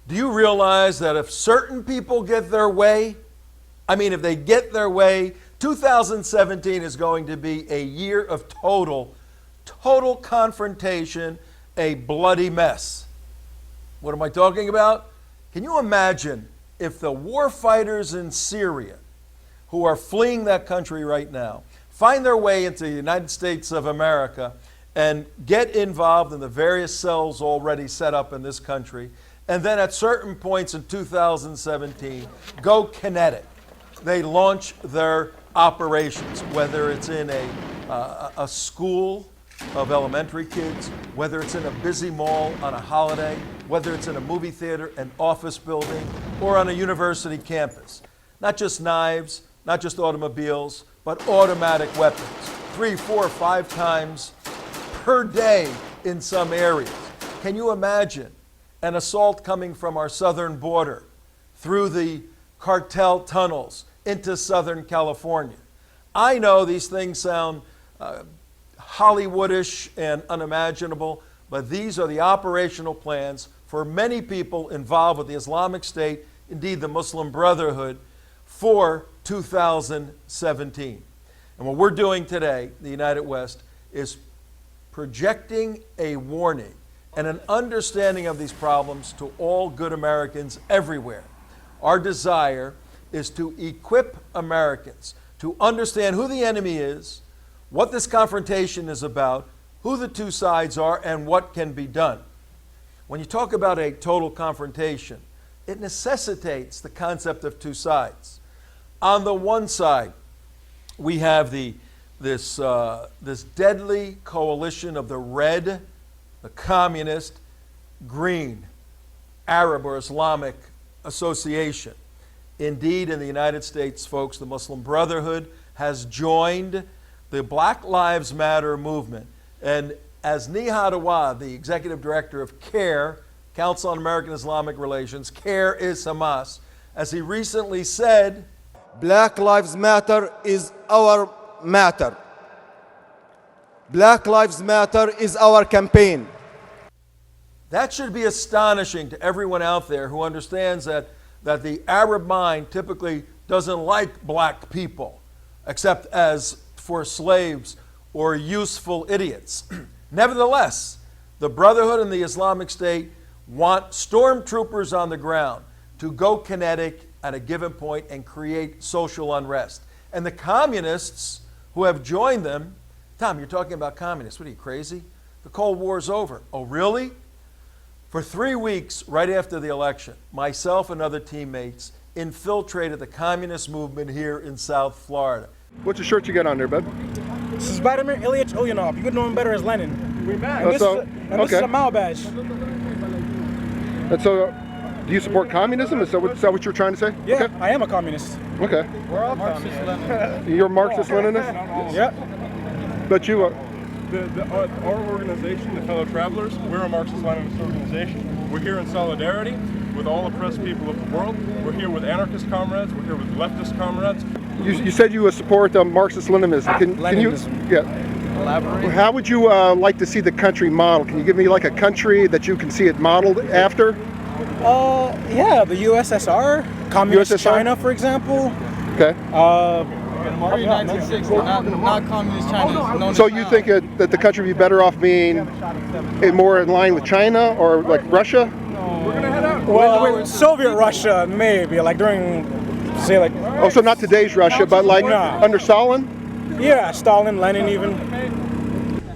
Do you realize that if certain people get their way, if they get their way, 2017 is going to be a year of total confrontation, a bloody mess. What am I talking about? Can you imagine if the war fighters in Syria who are fleeing that country right now find their way into the United States of America and get involved in the various cells already set up in this country, and then at certain points in 2017 go kinetic. They launch their operations, whether it's in a school of elementary kids, whether it's in a busy mall on a holiday, whether it's in a movie theater, an office building, or on a university campus. Not just knives, not just automobiles, but automatic weapons, 3, 4, 5 times per day in some areas. Can you imagine an assault coming from our southern border through the cartel tunnels into Southern California? I know these things sound Hollywoodish and unimaginable, but these are the operational plans for many people involved with the Islamic State, indeed the Muslim Brotherhood, for 2017. And what we're doing today, the United West, is projecting a warning and an understanding of these problems to all good Americans everywhere. Our desire is to equip Americans to understand who the enemy is, what this confrontation is about, who the two sides are, and what can be done. When you talk about a total confrontation, it necessitates the concept of two sides. On the one side, we have this deadly coalition of the red, the communist, green, Arab or Islamic association. Indeed, in the United States, folks, the Muslim Brotherhood has joined the Black Lives Matter movement. And as Nihad Awad, the executive director of CARE, Council on American Islamic Relations, CARE is Hamas, as he recently said, Black Lives Matter is our matter. Black Lives Matter is our campaign. That should be astonishing to everyone out there who understands that the Arab mind typically doesn't like black people, except as for slaves or useful idiots. Nevertheless, the Brotherhood and the Islamic State want stormtroopers on the ground to go kinetic at a given point and create social unrest. And the communists who have joined them, Tom, you're talking about communists. What are you, crazy? The Cold War's over. Oh, really? For 3 weeks, right after the election, myself and other teammates infiltrated the communist movement here in South Florida. What's the shirt you got on there, bud? This is Vladimir Ilyich Ulyanov. You would know him better as Lenin. We met. And this is a Mao badge. And so, do you support communism? Is that what you're trying to say? Yeah, okay. I am a communist. Okay. We're all Marxist-Leninists. You're Marxist-Leninist? Yeah. But you... Our organization, the Fellow Travelers, we're a Marxist-Leninist organization. We're here in solidarity with all oppressed people of the world. We're here with anarchist comrades. We're here with leftist comrades. You said you support Marxist-Leninism. Can you? Yeah. Elaborate. How would you like to see the country modeled? Can you give me like a country that you can see it modeled after? Yeah, the USSR, communist USSR? China, for example. Okay. Pre-1960, not communist China. No, So you think that the country would be better off being more in line with China or like Russia? We're gonna head out. Well, Soviet Russia, maybe, like during, say, like... Oh, so not today's Russia, but like under Stalin? Yeah, Stalin, Lenin even.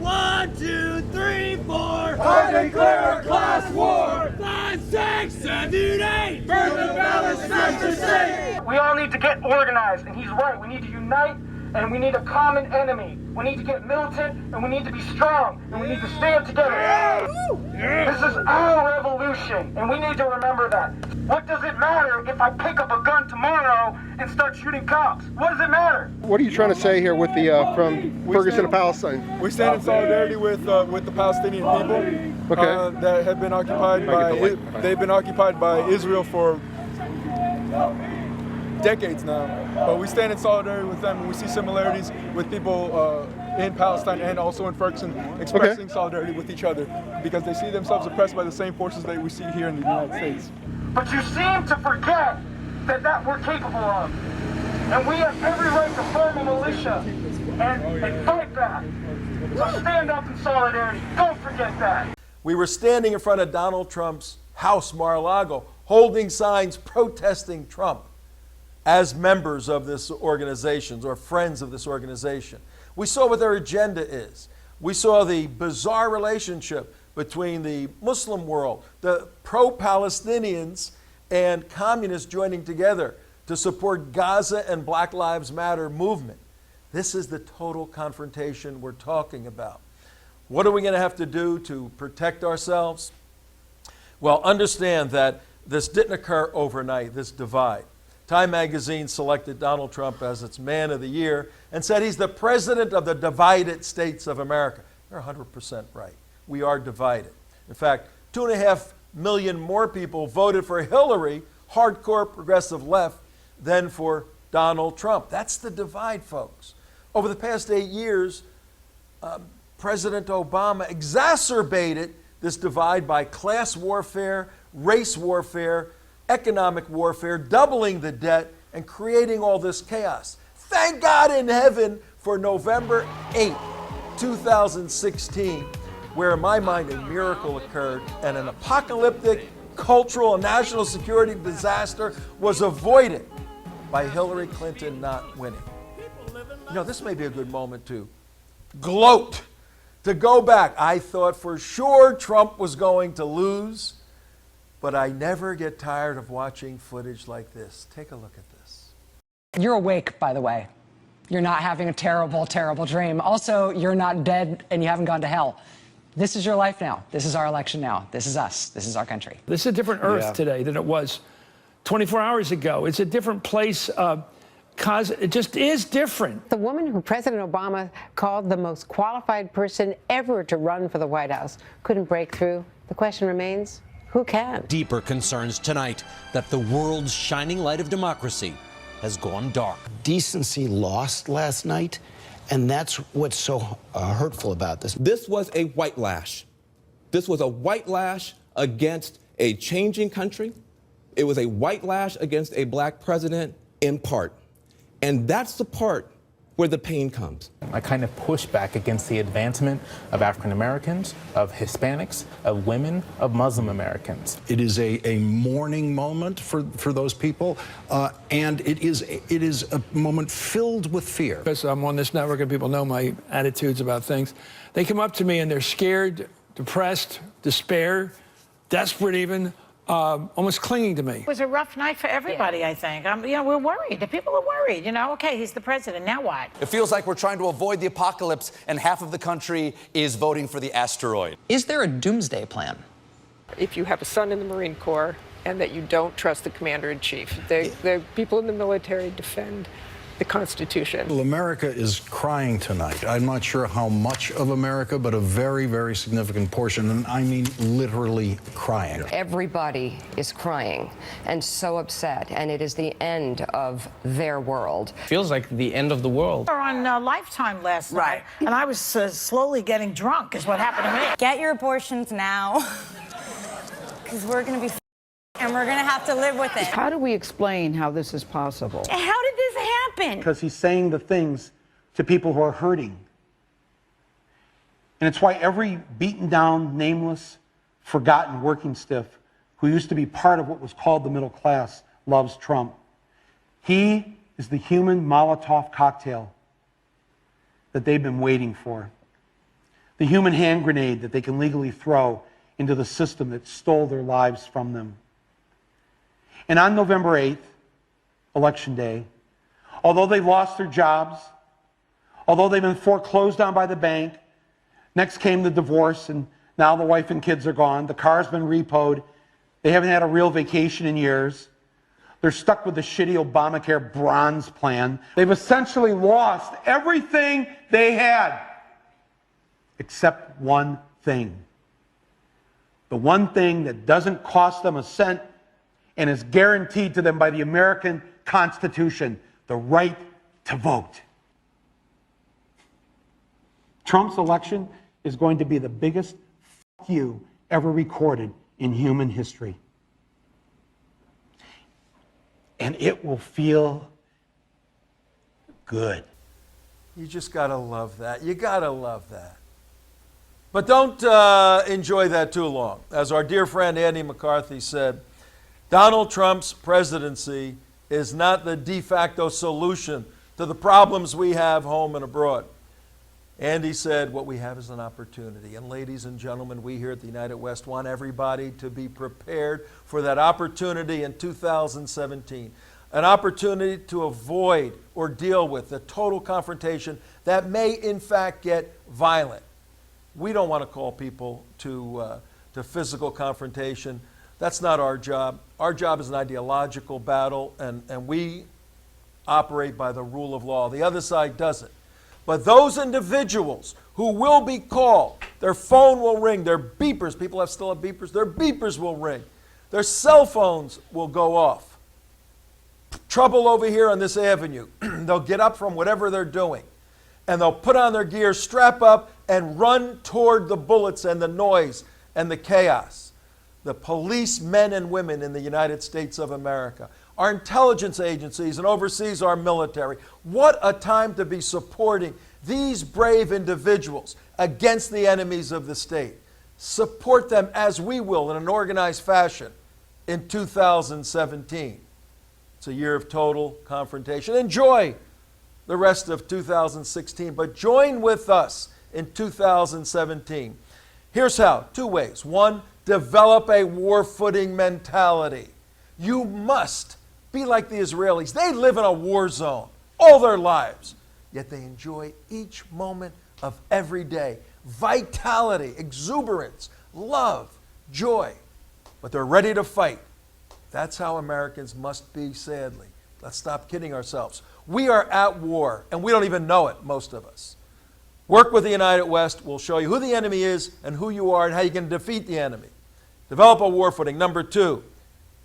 1, 2, 3, 4. I declare a class war. 5, 6, 7, 8. Burn the ballast master state. We all need to get organized, and he's right. We need to unite, and we need a common enemy. We need to get militant, and we need to be strong, and we need to stand together. This is our revolution, and we need to remember that. What does it matter if I pick up a gun tomorrow and start shooting cops? What does it matter? What are you trying to say here with the from Ferguson to Palestine? We stand in solidarity with the Palestinian people that have been occupied they've been occupied by Israel for decades now. But we stand in solidarity with them, and we see similarities with people in Palestine and also in Ferguson, expressing solidarity with each other because they see themselves oppressed by the same forces that we see here in the United States. But you seem to forget that we're capable of. And we have every right to form a militia and fight back. So stand up in solidarity. Don't forget that. We were standing in front of Donald Trump's house, Mar-a-Lago, holding signs protesting Trump as members of this organization or friends of this organization. We saw what their agenda is. We saw the bizarre relationship between the Muslim world, the pro-Palestinians, and communists joining together to support Gaza and Black Lives Matter movement. This is the total confrontation we're talking about. What are we going to have to do to protect ourselves? Well, understand that this didn't occur overnight, this divide. Time magazine selected Donald Trump as its Man of the Year and said he's the president of the divided states of America. They're 100% right. We are divided. In fact, 2.5 million more people voted for Hillary, hardcore progressive left, than for Donald Trump. That's the divide, folks. Over the past 8 years, President Obama exacerbated this divide by class warfare, race warfare, economic warfare, doubling the debt, and creating all this chaos. Thank God in heaven for November 8, 2016, where in my mind a miracle occurred and an apocalyptic cultural and national security disaster was avoided by Hillary Clinton not winning. You know, this may be a good moment to gloat, to go back. I thought for sure Trump was going to lose, but I never get tired of watching footage like this. Take a look at this. You're awake, by the way. You're not having a terrible, terrible dream. Also, you're not dead and you haven't gone to hell. This is your life now. This is our election now. This is us. This is our country. This is a different Earth today than it was 24 hours ago. It's a different place. Cause it just is different. The woman who President Obama called the most qualified person ever to run for the White House couldn't break through. The question remains, who can? Deeper concerns tonight that the world's shining light of democracy has gone dark. Decency lost last night, and that's what's so hurtful about this. This was a white lash. This was a white lash against a changing country. It was a white lash against a black president in part. And that's the part where the pain comes. I kind of push back against the advancement of African Americans, of Hispanics, of women, of Muslim Americans. It is a mourning moment for those people, and it is a moment filled with fear. Because I'm on this network and people know my attitudes about things. They come up to me and they're scared, depressed, despair, desperate even, almost clinging to me. It was a rough night for everybody, I think. We're worried. The people are worried. Okay, he's the president. Now what? It feels like we're trying to avoid the apocalypse, and half of the country is voting for the asteroid. Is there a doomsday plan? If you have a son in the Marine Corps and that you don't trust the commander-in-chief, the people in the military defend the Constitution. Well, America is crying tonight. I'm not sure how much of America, but a very, very significant portion, and I mean literally crying. Everybody is crying and so upset, and it is the end of their world. Feels like the end of the world. We were on Lifetime last night, and I was slowly getting drunk is what happened to me. Get your abortions now, because we're going to be and we're going to have to live with it. How do we explain how this is possible? How did this happen? Because he's saying the things to people who are hurting. And it's why every beaten down, nameless, forgotten working stiff who used to be part of what was called the middle class loves Trump. He is the human Molotov cocktail that they've been waiting for. The human hand grenade that they can legally throw into the system that stole their lives from them. And on November 8th, Election Day, although they've lost their jobs, although they've been foreclosed on by the bank, next came the divorce, and now the wife and kids are gone, the car's been repoed, they haven't had a real vacation in years, they're stuck with the shitty Obamacare bronze plan. They've essentially lost everything they had, except one thing. The one thing that doesn't cost them a cent and is guaranteed to them by the American Constitution, the right to vote. Trump's election is going to be the biggest fuck you ever recorded in human history. And it will feel good. You just got to love that. You got to love that. But don't enjoy that too long. As our dear friend Andy McCarthy said, Donald Trump's presidency is not the de facto solution to the problems we have home and abroad. Andy said, what we have is an opportunity. And ladies and gentlemen, we here at the United West want everybody to be prepared for that opportunity in 2017. An opportunity to avoid or deal with the total confrontation that may in fact get violent. We don't want to call people to physical confrontation. That's not our job. Our job is an ideological battle, and we operate by the rule of law. The other side doesn't. But those individuals who will be called, their phone will ring, their beepers, people still have beepers, their beepers will ring, their cell phones will go off. Trouble over here on this avenue. They'll get up from whatever they're doing, and they'll put on their gear, strap up, and run toward the bullets and the noise and the chaos. The police men and women in the United States of America, our intelligence agencies, and overseas our military. What a time to be supporting these brave individuals against the enemies of the state. Support them as we will in an organized fashion in 2017. It's a year of total confrontation. Enjoy the rest of 2016, but join with us in 2017. Here's how, 2 ways. 1, develop a war footing mentality. You must be like the Israelis. They live in a war zone all their lives, yet they enjoy each moment of every day. Vitality, exuberance, love, joy, but they're ready to fight. That's how Americans must be, sadly. Let's stop kidding ourselves. We are at war, and we don't even know it, most of us. Work with the United West. We'll show you who the enemy is and who you are and how you can defeat the enemy. Develop a war footing. Number 2,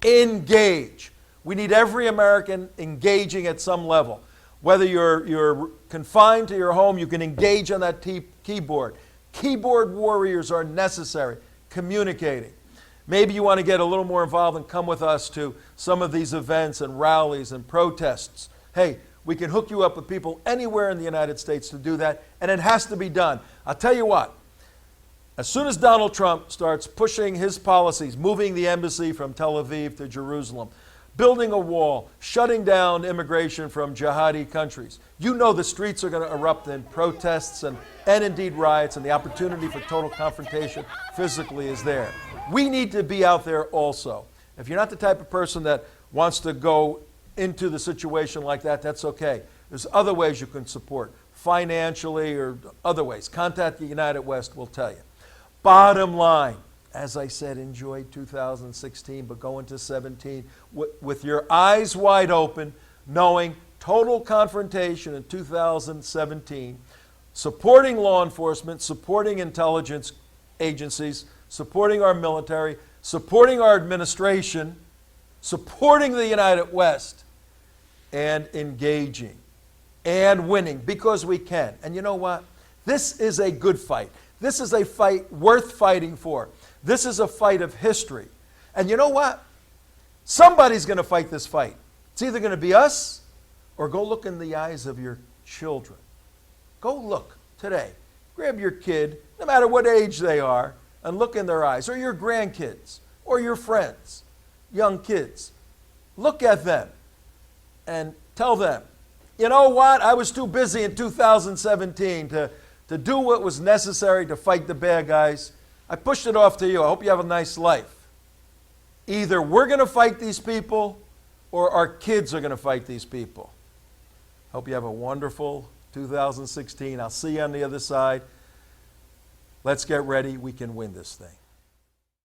engage. We need every American engaging at some level. Whether you're confined to your home, you can engage on that keyboard. Keyboard warriors are necessary, communicating. Maybe you want to get a little more involved and come with us to some of these events and rallies and protests. Hey, we can hook you up with people anywhere in the United States to do that, and it has to be done. I'll tell you what, as soon as Donald Trump starts pushing his policies, moving the embassy from Tel Aviv to Jerusalem, building a wall, shutting down immigration from jihadi countries, you know the streets are going to erupt in protests and indeed riots, and the opportunity for total confrontation physically is there. We need to be out there also. If you're not the type of person that wants to go into the situation like that, that's okay. There's other ways you can support, financially or other ways. Contact the United West, we'll tell you. Bottom line, as I said, enjoy 2016, but go into 17 with your eyes wide open, knowing total confrontation in 2017, supporting law enforcement, supporting intelligence agencies, supporting our military, supporting our administration, supporting the United West, and engaging and winning, because we can. And you know what? This is a good fight. This is a fight worth fighting for. This is a fight of history. And you know what? Somebody's going to fight this fight. It's either going to be us, or go look in the eyes of your children. Go look today. Grab your kid, no matter what age they are, and look in their eyes, or your grandkids, or your friends, young kids. Look at them and tell them, you know what? I was too busy in 2017 to do what was necessary to fight the bad guys. I pushed it off to you. I hope you have a nice life. Either we're going to fight these people, or our kids are going to fight these people. Hope you have a wonderful 2016. I'll see you on the other side. Let's get ready. We can win this thing.